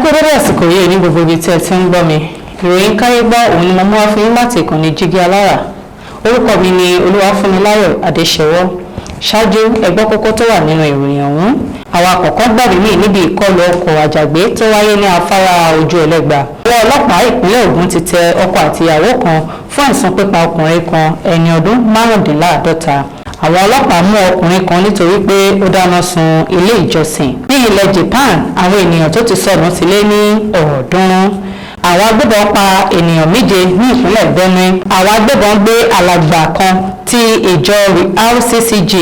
agbẹ́dẹ́dẹ́ àsìkò yìí ní gbogbo ibi tí ẹ ti ń gbọ́ mi ìròyìn Kayegbo òun ni mo mú wá fún yín láti ìkànnì jígí alára orúkọ mi ni Funmilayo Adesewo ṣáájú ẹgbẹ́ kókó tó wà nínú ìròyìn ọ̀hún àwọn àkọ́kọ́ gbàgbé mí níbi ìkọlù ọkọ̀ àjàgbé tó wáyé ní afárá ojú ẹlẹ́gba àwọn ọlọ́pàá ìpínlẹ̀ Ògùn ti tẹ ọkọ àti ìyàwó kan fún ẹ̀sùn pípa ọkùnrin kan ẹni ọdún márùndínláàádọ́ta àwọn ọlọ́pàá mú ọkùnrin kan nítorí pé ó dáná sun ilé ìjọsìn ní ilẹ̀ Japan àwọn ènìyàn tó ti sọnù ti lé ní 300 àwọn agbébọn pa ènìyàn 7 ní ìpínlẹ̀ Benue àwọn agbébọn gbé alàgbà kan ti ìjọ RCCG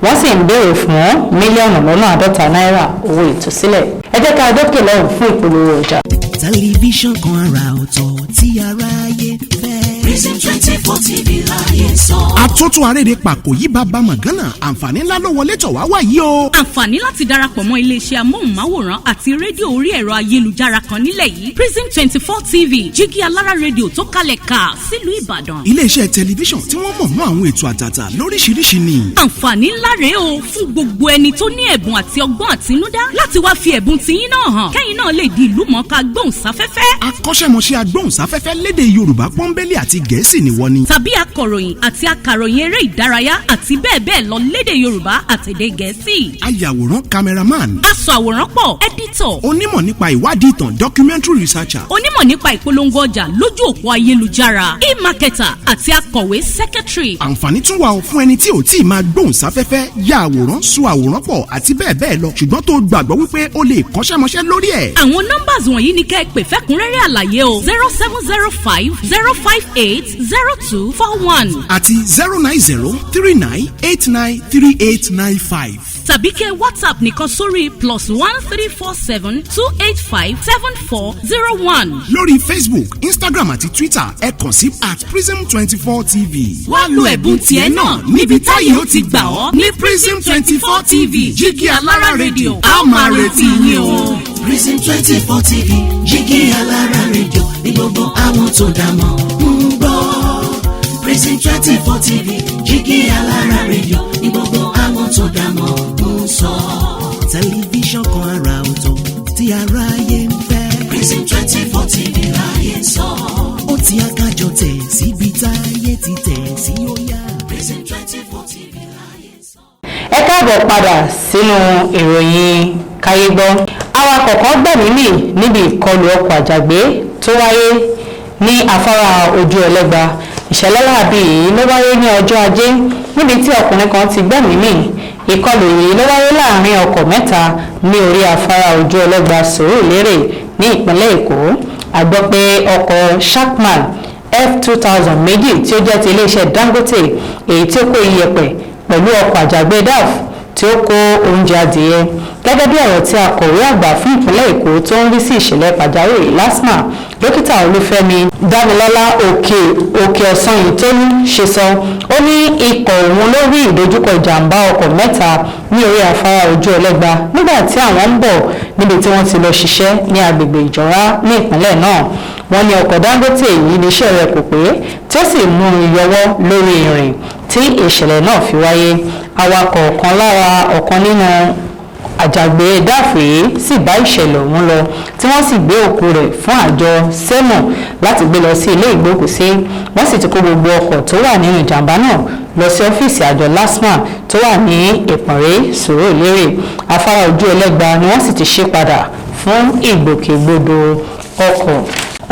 wọ́n sì ń béèrè fún mílíọ̀nù lọ́nà 50 náírà owó ìtúsílẹ̀ ẹ jẹ́ ká dókè lọ́hùn fún ìpolówó ọjà. tẹlifíṣàn kan àrà ọ̀tọ̀ tí aráyé fẹ́. Prison 24 TV láyé sọ. Àtótó aréde pàkó yí bàbá màgánà àǹfààní ńlá ló wọlé tọ̀ wá wáyé o. Àǹfààní láti darapọ̀ mọ́ iléeṣẹ́ amóhùnmáwòrán àti rédíò orí ẹ̀rọ ayélujára kan nílẹ̀ yìí. Prison 24 TV jígí alára rédíò tó kalẹ̀ ká sílùú Ìbàdàn. Iléeṣẹ́ tẹlifíṣàn tí wọ́n mọ̀ mọ́ àwọn ètò àtàtà lóríṣiríṣi ni. Àǹfààní ńlá rèé o fún gbogbo ẹni tó ní ẹ̀bùn àti ọgbọ́n àtinúdá láti wá fi ẹ̀bùn tiyín náà hàn. Kẹ́yìn náà lè di ìlúmọ̀ọ́ká gbóhùnsáfẹ́fẹ́. Akọ́ṣẹ́mọṣẹ́ agbóhùnsáfẹ́fẹ́ lédè Yorùbá pọ́nbélé àti Gẹ̀ẹ́sì ni wọ́n ní. Tàbí akọ̀ròyìn àti akàròyìn eré ìdárayá àti bẹ́ẹ̀ bẹ́ẹ̀ lọ lédè Yorùbá àtèdè Gẹ̀ẹ́sì. Ayàwòrán cameraman. Aṣàwòrán pọ̀ editor. Onímọ̀ nípa ìwádìí ìtàn documentary researcher. Onímọ̀ nípa ìpolongo ọjà lójú òpó ayélujára e-marketer àti akọ̀wé secretary. Àǹfààní tún wà fún ẹni tí ò tí ì máa gbóhùnsáfẹ́fẹ́ ya àwòrán sún àwòrán pọ̀ àti bẹ́ẹ̀ bẹ́ẹ̀ lọ ṣùgbọ́n tó gbàgbọ́ wípé o lè kọ́ṣẹ́mọṣẹ́ lórí ẹ̀. Àwọn numbers wọ̀nyí ni kẹ́ ẹ pè fẹ́kúnrẹ́rẹ́ àlàyé o 0705 058 0241 àti 09039893895. tàbí kẹ́ WhatsApp nìkan sórí +13472857401. lórí Facebook, Instagram àti Twitter ẹ kàn sí @prism24tv. wá lo ẹ̀bùn tiẹ̀ náà níbi táyé ó ti gbà ọ́ ní Prism 24 TV jígí alára rédíò a máa retí yín o. Prison 24 TV jígí alára rédíò ní gbogbo àwọn tó dá mọ̀ ń gbọ́. Prison 24 TV jígí alára rédíò ní gbogbo àwọn tó dá mọ̀ ń sọ. tẹlifíṣàn kan àrà ọ̀tọ̀ tí aráyé ń fẹ́. Prison 24 TV láyé sọ. ó ti akájọ tẹ̀ síbi táyé ti tẹ̀ sí ó yá. Prison 24 TV láyé sọ. ẹ káàbọ̀ padà sínú ìròyìn Kayegbo awakọ̀ kan gbẹ̀mí mì níbi ìkọlù ọkọ̀ àjàgbé tó wáyé ní afárá ojú ẹlẹ́gba ìṣẹ̀lẹ̀ láabi yìí ló wáyé ní ọjọ́ ajé níbi tí ọkùnrin kan ti gbẹ̀mí mì ìkọlù yìí ló wáyé láàrin ọkọ̀ mẹ́ta ní orí afárá ojú ẹlẹ́gba Sùúrùlérè ní ìpínlẹ̀ Èkó a gbọ́ pé ọkọ̀ Sharkman F2000 méjì tí ó jẹ́ ti iléeṣẹ́ Dangote èyí tí ó kó iyẹ̀pẹ̀ pẹ̀lú ọkọ̀ àjàgbé DAF tí ó kó oúnjẹ adìyẹ gẹ́gẹ́ bí ọ̀rọ̀ tí akọ̀wé àgbà fún ìpínlẹ̀ Èkó tó ń rí sí ìṣẹ̀lẹ̀ pàjáwìrì LASTMA dókítà Olúfẹ́mi Dámilọ́lá òkè ọ̀sán yìí tó ń ṣe sọ ó ní ikọ̀ òun ló rí ìdojúkọ ìjàmbá ọkọ̀ mẹ́ta ní orí afárá ojú ẹlẹ́gba nígbà tí àwọn ń bọ̀ níbi tí wọ́n ti lọ ṣiṣẹ́ ní agbègbè Ìjọra ní ìpínlẹ̀ náà wọ́n ní ọkọ̀ Dangote yìí níṣẹ́ rẹ̀ kò pé tí ó sì mú ìyọwọ́ lórí ìrìn tí ìṣẹ̀lẹ̀ náà fi wáyé awakọ̀ kan lára ọ̀kan nínú àjàgbé dáàfù yìí sì bá ìṣẹ̀lẹ̀ ọ̀hún lọ tí wọ́n sì gbé òkú rẹ̀ fún àjọ sẹ́mọ̀ láti gbé lọ sí ilé ìgbókùsí wọ́n sì ti kó gbogbo ọkọ̀ tó wà nínú ìjàmbá náà lọ sí ọ́fíìsì àjọ LASTMA tó wà ní Ìpànrẹ́ Sùúrùlérè afárá ojú ẹlẹ́gba ni wọ́n sì ti ṣí padà fún ìgbòkègbodò ọkọ̀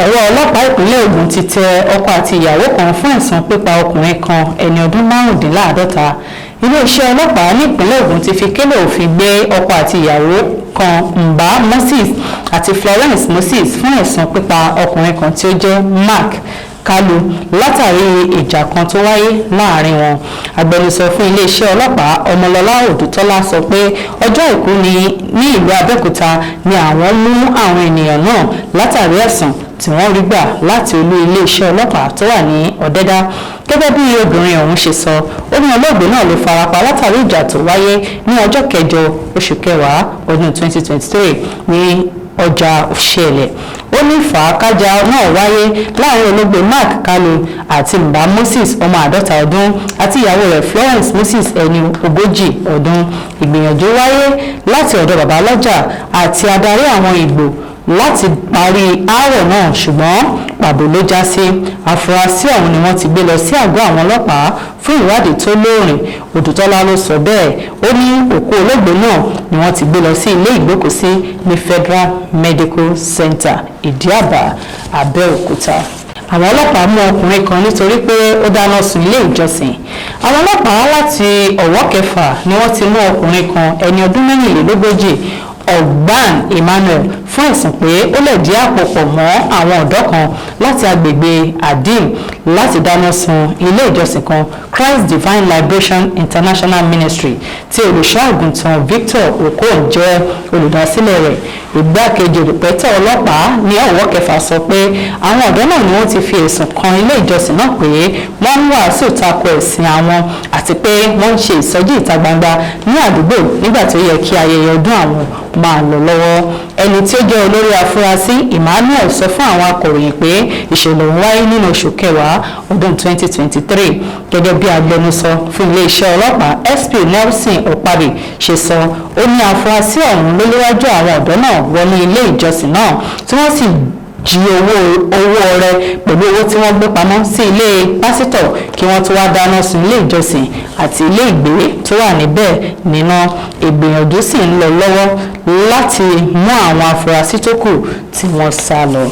ọwọ́ ọlọ́pàá ìpínlẹ̀ Ògùn ti tẹ ọkọ àti ìyàwó kan fún ẹ̀sùn pípa ọkùnrin kan ẹni ọdún márùndínláàádọ́ta iléeṣẹ́ ọlọ́pàá ní ìpínlẹ̀ Ògùn ti fi kélé òfin gbé ọkọ àti ìyàwó kan Mba Moses àti Florence Moses fún ẹ̀sùn pípa ọkùnrin kan tí ó jẹ́ Mark Kalu látàrí ìjà kan tó wáyé láàrin wọn agbẹnusọ fún iléeṣẹ́ ọlọ́pàá Ọmọlọ́lá Òdùtọ́lá sọ pé ọjọ́ àìkú ní ìlú Abẹ́òkúta ni àwọn mú àwọn ènìyàn náà látàrí ẹ̀sùn tí wọ́n rí gbà láti olú iléeṣẹ́ ọlọ́pàá tó wà ní Ọ̀dẹ́dá gẹ́gẹ́ bí obìnrin ọ̀hún ṣe sọ ó ní olóògbé náà ló farapa látàrí ìjà tó wáyé ní ọjọ́ kẹjọ oṣù kẹwàá ọdún 2023 ní ọjà Òṣèlè ó ní fàákájà náà wáyé láàrin olóògbé Mark Kalu àti Mba Moses ọmọ 50 ọdún àti ìyàwó rẹ̀ Florence Moses ẹni 40 ọdún ìgbìyànjú wáyé láti ọ̀dọ̀ bàbá lọ́jà àti adarí àwọn Ìgbò láti parí aáwọ̀ náà ṣùgbọ́n pàbó ló já sí. Afurasí ọ̀hún ni wọ́n ti gbé lọ sí àgọ́ àwọn ọlọ́pàá fún ìwádìí tó lóòrìn. Odùtọ́lá ló sọ bẹ́ẹ̀. Ó ní òkú olóògbé náà ni wọ́n ti gbé lọ sí ilé ìgbókùsí ní Federal Medical Center Ìdíàbà, Abẹ́òkúta. Àwọn ọlọ́pàá mú ọkùnrin kan nítorí pé ó dáná sun ilé ìjọsìn. Àwọn ọlọ́pàá láti Ọ̀wọ́ Kẹfà ni wọ́n ti mú ọkùnrin kan ẹni ọdún 24 Ọ̀gbán Emmanuel fún ẹ̀sùn pé ó lẹ̀dí àpò pọ̀ mọ́ àwọn ọ̀dọ́ kan láti agbègbè Adim láti dáná sun ilé ìjọsìn kan Christ Divine Liberation International Ministry tí olùṣọ́-àgùntàn Victor Okon jẹ́ olùdásílẹ̀ rẹ̀. Ìgbákejì olùpẹ̀tẹ̀ ọlọ́pàá ní Ọ̀wọ́ Kẹfà sọ pé àwọn ọ̀dọ́ náà ni wọ́n ti fi ẹ̀sùn kan ilé ìjọsìn náà pé wọ́n ń wàásù tako ẹ̀sìn àwọn àti pé wọ́n ń ṣe ìsọjí ìta gbangba ní àdúgbò nígbà tó yẹ kí ayẹyẹ ọdún àwọn máa lọ lọ́wọ́. Ẹni tí ó jẹ́ olórí afurasí Emmanuel sọ fún àwọn akọ̀ròyìn pé ìṣẹ̀lẹ̀ ń wáyé nínú oṣù kẹwàá ọdún 2023. Gẹ́gẹ́ bí agbẹnusọ fún iléeṣẹ́ ọlọ́pàá SP Nelson Okpari ṣe sọ, ó ní afurasí ọ̀hún ló léwájú àwọn ọ̀dọ́ náà wọnú ilé ìjọsìn náà tí wọ́n sì jí owó ọrẹ pẹ̀lú owó tí wọ́n gbé pamọ́ sí ilé pásítọ̀ kí wọ́n tó wá dáná sun ilé ìjọsìn àti ilé ìgbé tó wà níbẹ̀ níná. Ìgbìyànjú sì ń lọ lọ́wọ́ láti mú àwọn afurasí tó kù tí wọ́n sá lọ.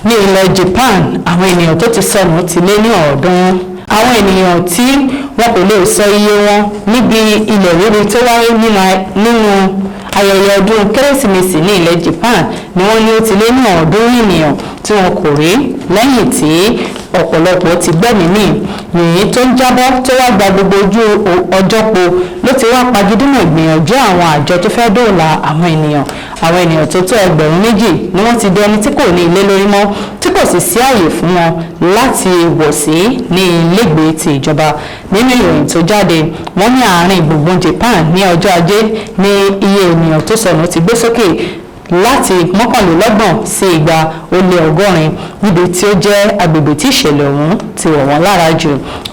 Ní ilẹ̀ Japan, àwọn ènìyàn tó ti sọnù ti lé ní 300. Àwọn ènìyàn tí wọn kò lè sọ iye wọn níbi ilẹ̀ rírì tó wáyé nínú ayẹyẹ ọdún Kérésìmesì ní ilẹ̀ Japan ni wọ́n ní ó ti lé ní 300 ènìyàn tí wọn kò rí lẹ́yìn tí ọ̀pọ̀lọpọ̀ ti gbẹ́mìí mì. Yìnyín tó ń jábọ́ tó wá gba gbogbo ojú ọjọ́ po ló ti wá pagidínà ìgbìyànjú àwọn àjọ tó fẹ́ dóòlà àwọn ènìyàn tó tó 2,000 ni wọ́n ti di ẹni tí kò ní ilé lórí mọ́ tí kò sì sí àyè fún wọn láti wọ̀ sí ní ilégbèé ti ìjọba. Nínú ìròyìn tó jáde, wọ́n ní àárín gbùngbùn Japan ní ọjọ́ Ajé ní iye ènìyàn tó sọnù ti gbé sókè láti 21 sí 200 níbi tí ó jẹ́ agbègbè tí ìṣẹ̀lẹ̀ ọ̀hún ti wọ̀ wọ́n lára jù.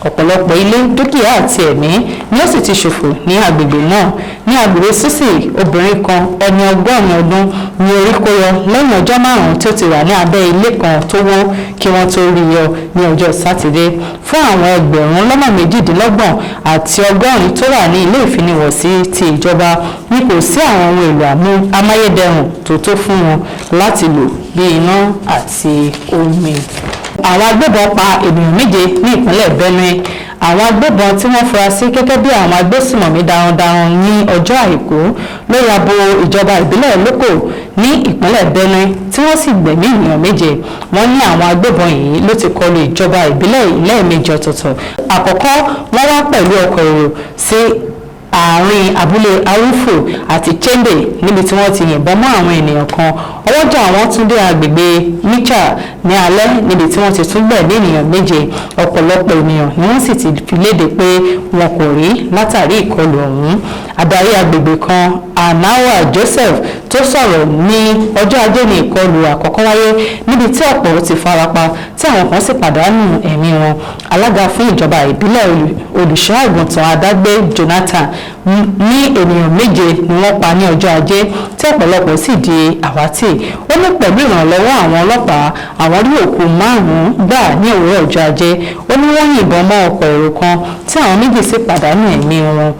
Ọ̀pọ̀lọpọ̀ ilé, dúkìá àti ẹ̀mí ni ó sì ti ṣòfò ní agbègbè náà. Ní agbègbè Sísì, obìnrin kan ẹni 80 ọdún ní orí kó yọ lẹ́yìn ọjọ́ 5 tí ó ti wà ní abẹ́ ilé kan tó wó kí wọ́n tó rí yọ ní ọjọ́ Sátidé. Fún àwọn ẹgbẹ̀rún lọ́nà 28 àti 100 tó wà ní ilé ìfiniwọ̀sí ti ìjọba ní kò sí àwọn ohun èlò amáyédẹrùn tó fún wọn láti lò bí iná àti omi. Àwọn agbébọn pa ènìyàn 7 ní ìpínlẹ̀ Benue. Àwọn agbébọn tí wọ́n fura sí gẹ́gẹ́ bí àwọn agbésùmọ̀mí darandaran ní ọjọ́ Àìkú ló ya bo ìjọba ìbílẹ̀ Loko ní ìpínlẹ̀ Benue tí wọ́n sì gbẹ̀mí ènìyàn 7. Wọ́n ní àwọn agbébọn yìí ló ti kọlu ìjọba ìbílẹ̀ lẹ́ẹ̀mejì ọ̀tọ̀ọ̀tọ̀. Àkọ́kọ́ wọ́n wá pẹ̀lú ọkọ̀ èrò sí àárín abúlé Arúfò àti Chembe níbi tí wọ́n ti yìnbọn mọ́ àwọn ènìyàn kan. Ọwọ́jà àwọn tún dé agbègbè Micha ní alẹ́ níbi tí wọ́n ti tún gbẹ̀mí ènìyàn 7. Ọ̀pọ̀lọpọ̀ ènìyàn ni wọ́n sì ti fi léde pé wọn kò rí látàrí ìkọlù ọ̀hún. Adarí agbègbè kan Anawa Joseph tó sọ̀rọ̀ ní ọjọ́ Ajé ní ìkọlù àkọ́kọ́ wáyé níbi tí ọ̀pọ̀ ti farapa tí àwọn kan sì pàdánù ẹ̀mí wọn. Alága fún ìjọba ìbílẹ̀ olùṣọ́-àgùntàn Adágbé Jonathan ní ènìyàn 7 ni wọ́n pa ní ọjọ́ Ajé tí ọ̀pọ̀lọpọ̀ sì di àwátì. Ó ní pẹ̀lú ìrànlọ́wọ́ àwọn ọlọ́pàá àwọn rí òkú 5 gbà ní òwúrọ̀ ọjọ́ Ajé. Ó ní wọ́n yìnbọn mọ́ ọkọ̀ èrò kan tí àwọn 2 sì pàdánù ẹ̀mí wọn.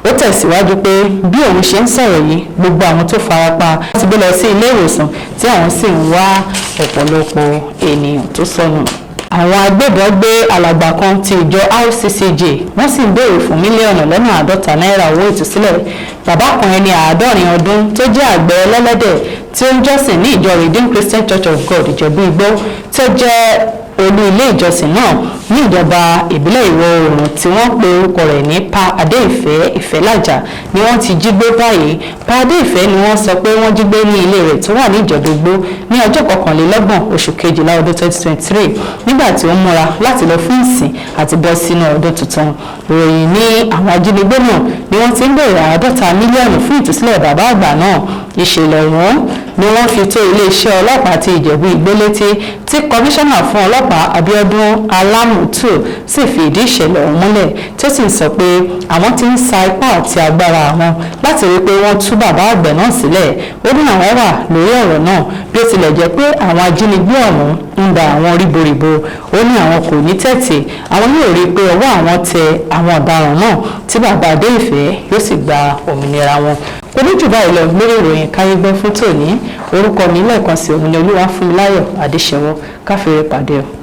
Ó tẹ̀síwájú pé bí òun ṣe ń sọ̀rọ̀ yìí gbogbo àwọn tó farapa ti gbé lọ sí ilé ìwòsàn tí àwọn sì ń wá ọ̀pọ̀lọpọ̀ ènìyàn tó sọnù. Àwọn agbébọn gbé alàgbà kan ti ìjọ RCCJ wọ́n sì ń béèrè fún mílíọ̀nù lọ́nà 50 náírà owó ìtúsílẹ̀. Bàbá kan ẹni 70 ọdún tó jẹ́ àgbẹ̀ ẹlẹ́lẹ́dẹ̀ tí ó ń jọ́sìn ní ìjọ Redeemed Christian Church of God Ìjẹ̀bú Igbó tó jẹ́ olú ilé ìjọsìn náà ní ìjọba ìbílẹ̀ ìwọ̀ oòrùn tí wọ́n pe orúkọ rẹ̀ ní Pa Adéìfẹ́ Ìfẹ́làjà ni wọ́n ti jí gbé báyìí. Pa Adéìfẹ́ ni wọ́n sọ pé wọ́n jí gbé ní ilé rẹ̀ tó wà ní Ìjẹ̀dógbó ní ọjọ́ 21 oṣù kejìlá ọdún 2023 nígbà tí ó múra láti lọ fún ìsìn àti bọ́ sínú ọdún tuntun. Ìròyìn ní àwọn ajínigbé náà ni wọ́n ti ń béèrè 50 mílíọ̀nù fún ìtúsílẹ̀ bàbá àgbà náà. Ìṣẹ̀lẹ̀ ọ̀hún ni wọ́n fi tó iléeṣẹ́ ọlọ́pàá ti Ìjẹ̀bú Igbó létí tí kọmíṣánná fún ọlọ́pàá Abíọ́dún Alámùtù sì fi ìdí ìṣẹ̀lẹ̀ ọ̀hún múlẹ̀ tí ó sì sọ pé àwọn ti ń sa ipá àti agbára àwọn láti rí i pé wọ́n tú bàbá àgbẹ̀ náà sílẹ̀. Ó ní àwọn wà lórí ọ̀rọ̀ náà bí ó tilẹ̀ jẹ́ pé àwọn ajínigbé ọ̀hún ń da àwọn ríboríbo. Ó ní àwọn kò ní tẹ̀tì, àwọn yóò rí i pé ọwọ́ àwọn tẹ àwọn ọ̀daràn náà tí bàbá Adéìfẹ́ yóò sì gba òmìnira wọn. Oníjù báyìí lọ lórí ìròyìn Kayegbo fún tòní. Orúkọ mi lẹ́ẹ̀kan sí òun ni Olúwa Funmilayo Adesewo. Káfíńrẹ́ pàdé o.